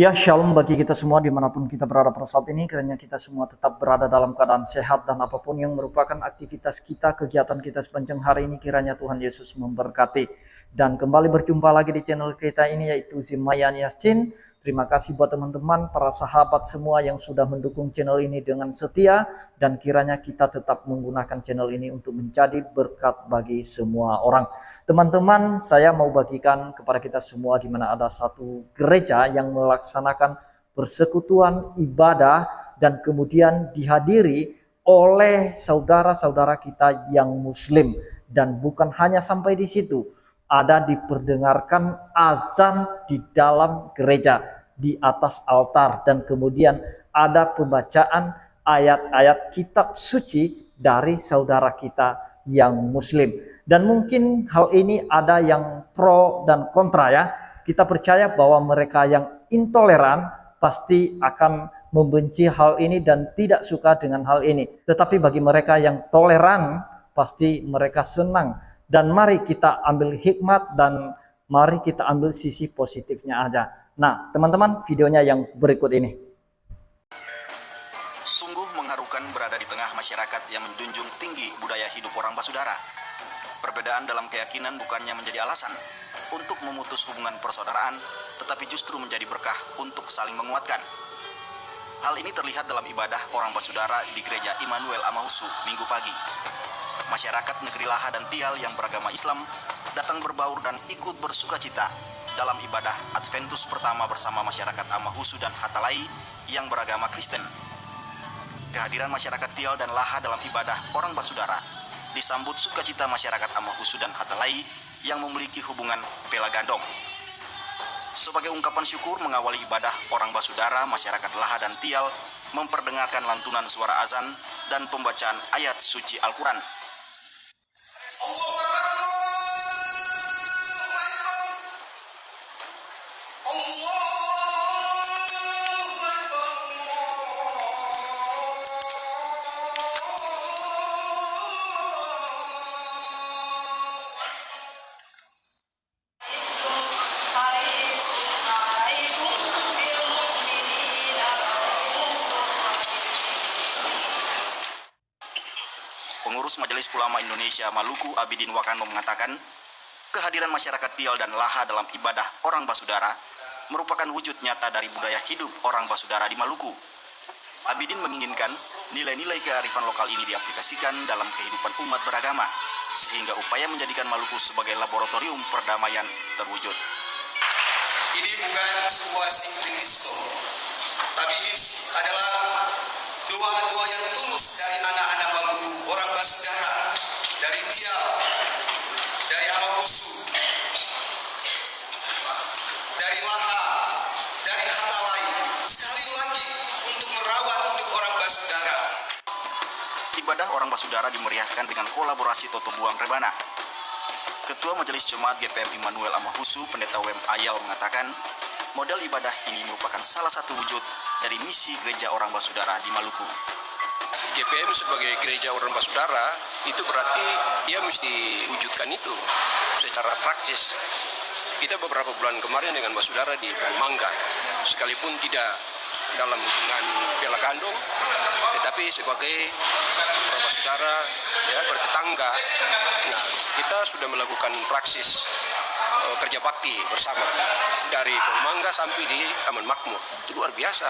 Ya, shalom bagi kita semua dimanapun kita berada pada saat ini. Kiranya kita semua tetap berada dalam keadaan sehat dan apapun yang merupakan aktivitas kita, kegiatan kita sepanjang hari ini, kiranya Tuhan Yesus memberkati. Dan kembali berjumpa lagi di channel kita ini, yaitu Zimayan Yasin. Terima kasih buat teman-teman, para sahabat semua yang sudah mendukung channel ini dengan setia. Dan kiranya kita tetap menggunakan channel ini untuk menjadi berkat bagi semua orang. Teman-teman, saya mau bagikan kepada kita semua di mana ada satu gereja yang melaksanakan persekutuan ibadah dan kemudian dihadiri oleh saudara-saudara kita yang muslim. Dan bukan hanya sampai di situ, ada diperdengarkan azan di dalam gereja di atas altar, dan kemudian ada pembacaan ayat-ayat kitab suci dari saudara kita yang muslim. Dan mungkin hal ini ada yang pro dan kontra ya. Kita percaya bahwa mereka yang intoleran pasti akan membenci hal ini dan tidak suka dengan hal ini. Tetapi bagi mereka yang toleran pasti mereka senang. Dan mari kita ambil hikmat dan mari kita ambil sisi positifnya aja. Nah, teman-teman, videonya yang berikut ini. Sungguh mengharukan berada di tengah masyarakat yang menjunjung tinggi budaya hidup orang basudara. Perbedaan dalam keyakinan bukannya menjadi alasan untuk memutus hubungan persaudaraan, tetapi justru menjadi berkah untuk saling menguatkan. Hal ini terlihat dalam ibadah orang basudara di Gereja Immanuel Amahusu Minggu pagi. Masyarakat negeri Laha dan Tial yang beragama Islam datang berbaur dan ikut bersukacita dalam ibadah Adventus pertama bersama masyarakat Amahusu dan Hatalai yang beragama Kristen. Kehadiran masyarakat Tial dan Laha dalam ibadah orang basudara disambut sukacita masyarakat Amahusu dan Hatalai yang memiliki hubungan pela gandong. Sebagai ungkapan syukur mengawali ibadah orang basudara, masyarakat Laha dan Tial memperdengarkan lantunan suara azan dan pembacaan ayat suci Al-Quran. Pengurus Majelis Ulama Indonesia Maluku Abidin Wakano mengatakan, kehadiran masyarakat Tial dan Laha dalam ibadah orang basudara merupakan wujud nyata dari budaya hidup orang basudara di Maluku. Abidin menginginkan nilai-nilai kearifan lokal ini diaplikasikan dalam kehidupan umat beragama, sehingga upaya menjadikan Maluku sebagai laboratorium perdamaian terwujud. Ini bukan sebuah sinkronisme, tapi ini adalah doa-doa yang tulus dari anak-anak Maluku, orang basudara, dari Tial, dari Amahusu, dari Laha, dari Hatalai, sekali lagi untuk merawat hidup orang basudara. Ibadah orang basudara dimeriahkan dengan kolaborasi Toto Buang Rebana. Ketua Majelis Jemaat GPM Immanuel Amahusu, Pendeta Wem Ayal mengatakan, model ibadah ini merupakan salah satu wujud dari misi gereja orang basudara di Maluku. GPM sebagai gereja orang basudara itu berarti dia mesti wujudkan itu secara praktis. Kita beberapa bulan kemarin dengan basudara di Mangga, sekalipun tidak dalam hubungan bela gandong, tetapi sebagai orang basudara ya bertetangga. Nah, kita sudah melakukan praksis kerja bakti bersama dari Mangga sampai di Taman Makmur. Itu luar biasa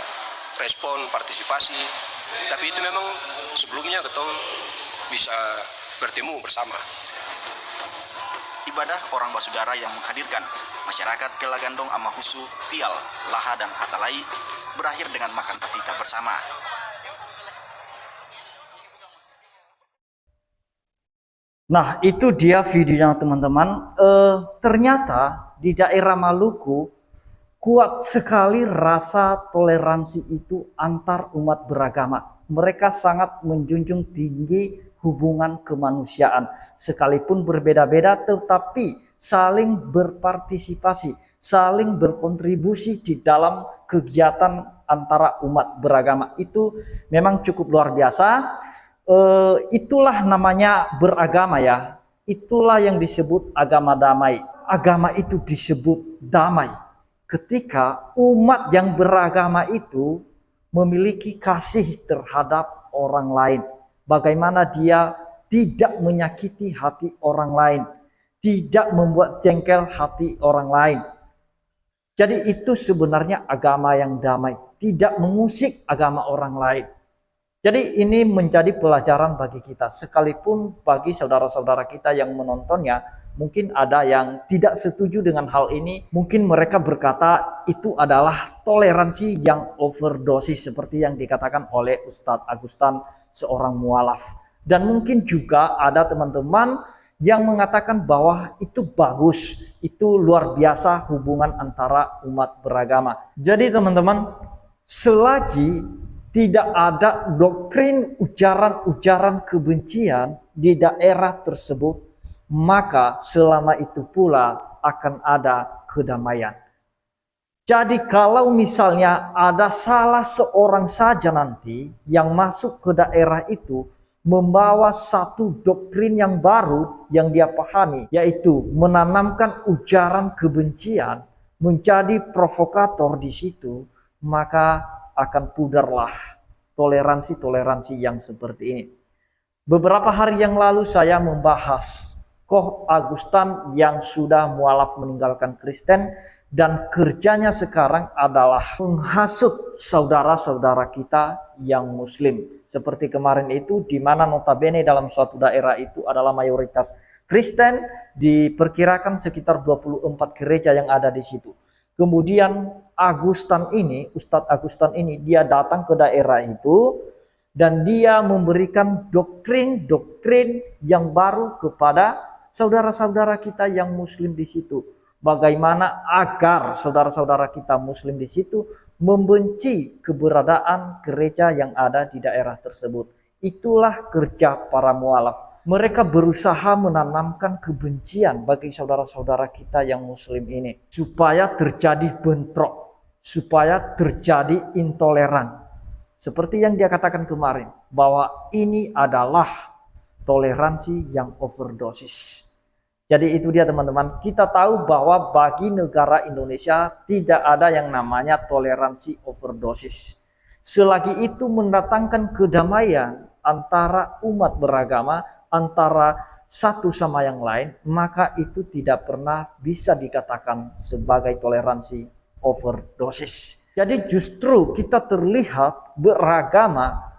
respon partisipasi, tapi itu memang sebelumnya ketong bisa bertemu bersama. Ibadah orang basudara yang menghadirkan masyarakat Pela Gandong Amahusu, Tial, Laha dan Hatalai berakhir dengan makan patita bersama. Nah, itu dia videonya teman-teman. Ternyata di daerah Maluku kuat sekali rasa toleransi itu antar umat beragama. Mereka sangat menjunjung tinggi hubungan kemanusiaan. Sekalipun berbeda-beda tetapi saling berpartisipasi, saling berkontribusi di dalam kegiatan antara umat beragama. Itu memang cukup luar biasa. Itulah namanya beragama ya. Itulah yang disebut agama damai. Agama itu disebut damai. ketika umat yang beragama itu memiliki kasih terhadap orang lain. Bagaimana dia tidak menyakiti hati orang lain, tidak membuat jengkel hati orang lain. Jadi itu sebenarnya agama yang damai, tidak mengusik agama orang lain. Jadi ini menjadi pelajaran bagi kita, sekalipun bagi saudara-saudara kita yang menontonnya, mungkin ada yang tidak setuju dengan hal ini. Mungkin mereka berkata itu adalah toleransi yang overdosis, seperti yang dikatakan oleh Ustadz Agustan, seorang mualaf. Dan mungkin juga ada teman-teman yang mengatakan bahwa itu bagus, itu luar biasa hubungan antara umat beragama. Jadi teman-teman, selagi tidak ada doktrin ujaran-ujaran kebencian di daerah tersebut, maka selama itu pula akan ada kedamaian. Jadi kalau misalnya ada salah seorang saja nanti yang masuk ke daerah itu, membawa satu doktrin yang baru yang dia pahami, yaitu menanamkan ujaran kebencian, menjadi provokator di situ, maka akan pudarlah toleransi-toleransi yang seperti ini. Beberapa hari yang lalu saya membahas Koh Agustan yang sudah mualaf meninggalkan Kristen dan kerjanya sekarang adalah menghasut saudara-saudara kita yang Muslim. Seperti kemarin itu, di mana notabene dalam suatu daerah itu adalah mayoritas Kristen, diperkirakan sekitar 24 gereja yang ada di situ. Kemudian Ustadz Agustan ini, dia datang ke daerah itu dan dia memberikan doktrin yang baru kepada saudara-saudara kita yang Muslim di situ. Bagaimana agar saudara-saudara kita Muslim di situ membenci keberadaan gereja yang ada di daerah tersebut. Itulah kerja para mualaf. Mereka berusaha menanamkan kebencian bagi saudara-saudara kita yang Muslim ini, supaya terjadi bentrok, supaya terjadi intoleran. Seperti yang dia katakan kemarin, bahwa ini adalah toleransi yang overdosis. Jadi itu dia teman-teman, kita tahu bahwa bagi negara Indonesia tidak ada yang namanya toleransi overdosis. Selagi itu mendatangkan kedamaian antara umat beragama, antara satu sama yang lain, maka itu tidak pernah bisa dikatakan sebagai toleransi overdosis. Jadi justru kita terlihat beragama,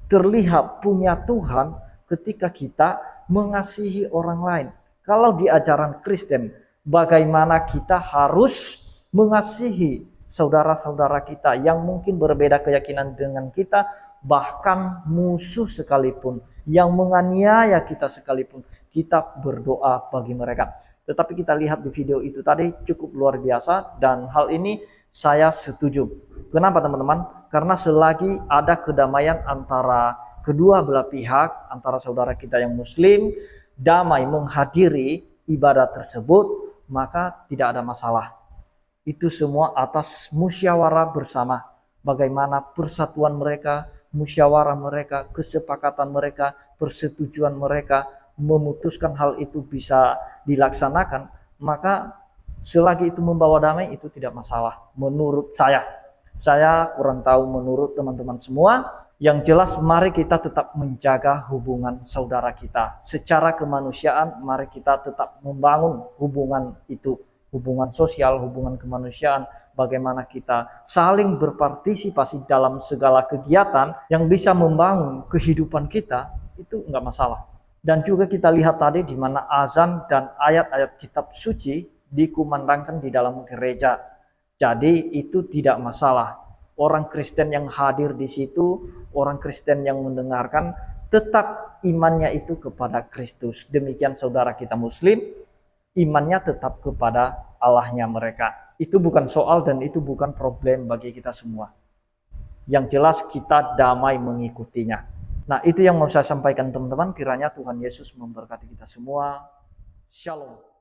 terlihat punya Tuhan ketika kita mengasihi orang lain. Kalau di ajaran Kristen, bagaimana kita harus mengasihi saudara-saudara kita yang mungkin berbeda keyakinan dengan kita, bahkan musuh sekalipun, yang menganiaya kita sekalipun, kita berdoa bagi mereka. Tetapi kita lihat di video itu tadi cukup luar biasa, dan hal ini saya setuju. Kenapa teman-teman? Karena selagi ada kedamaian antara kedua belah pihak, antara saudara kita yang Muslim, damai menghadiri ibadah tersebut, maka tidak ada masalah. Itu semua atas musyawarah bersama. Bagaimana persatuan mereka, musyawarah mereka, kesepakatan mereka, persetujuan mereka, memutuskan hal itu bisa dilaksanakan, maka selagi itu membawa damai, itu tidak masalah. Menurut saya kurang tahu menurut teman-teman semua. Yang jelas mari kita tetap menjaga hubungan saudara kita. Secara kemanusiaan mari kita tetap membangun hubungan itu. Hubungan sosial, hubungan kemanusiaan. Bagaimana kita saling berpartisipasi dalam segala kegiatan yang bisa membangun kehidupan kita. Itu enggak masalah. Dan juga kita lihat tadi di mana azan dan ayat-ayat kitab suci dikumandangkan di dalam gereja. Jadi itu tidak masalah. Orang Kristen yang hadir di situ, orang Kristen yang mendengarkan, tetap imannya itu kepada Kristus. Demikian saudara kita Muslim, imannya tetap kepada Allahnya mereka. Itu bukan soal dan itu bukan problem bagi kita semua. Yang jelas kita damai mengikutinya. Nah, itu yang mau saya sampaikan teman-teman. Kiranya Tuhan Yesus memberkati kita semua. Shalom.